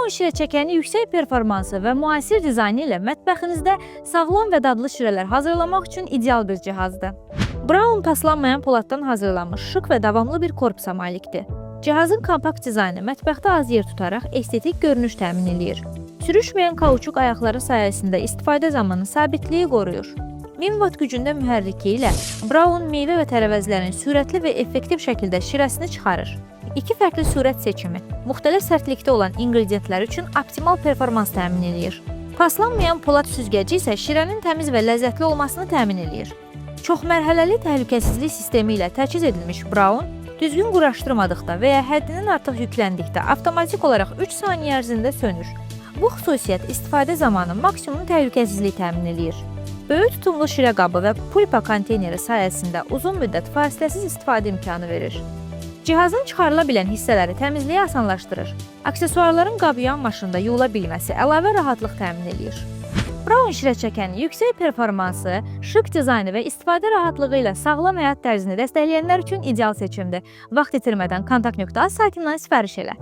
Braun şirə çəkəni yüksək performansı və müasir dizaynı ilə mətbəxinizdə sağlam və dadlı şirələr hazırlamaq üçün ideal bir cihazdır. Braun paslanmayan poladdan hazırlanmış şıq və davamlı bir korpusa malikdir. Cihazın kompakt dizaynı mətbəxdə az yer tutaraq estetik görünüş təmin edir. Sürüşməyən kauçuk ayaqları sayəsində istifadə zamanı sabitliyi qoruyur. 1000 watt gücündə mühərriki ilə Braun meyvə və tərəvəzlərin sürətli və effektiv şəkildə şirəsini çıxarır. İki fərqli sürət seçimi, müxtəlif sərtlikdə olan inqrediyentlər üçün optimal performans təmin edir. Paslanmayan polad süzgəci isə şirənin təmiz və ləzzətli olmasını təmin edir. Çoxmərhələli təhlükəsizlik sistemi ilə təchiz edilmiş Braun, düzgün quraşdırmadıqda və ya həddindən artıq yükləndikdə avtomatik olaraq 3 saniyə ərzində sönür. Bu xüsusiyyət istifadə zamanı maksimum təhlükəsizlik təmin edir. Böyük tutumlu şirə qabı və pulpa konteyneri sayəsində uzun müddət fasiləsiz istifadə imkanı verir. Cihazın çıxarıla bilən hissələri təmizliyi asanlaşdırır. Aksesuarların qabıyan maşında yuyula bilməsi əlavə rahatlıq təmin edir. Braun şirə çəkəni yüksək performansı, şıq dizaynı və istifadə rahatlığı ilə sağlam həyat tərzini dəstəkləyənlər üçün ideal seçimdir. Vaxt itirmədən kontakt.az saytından sifariş elə.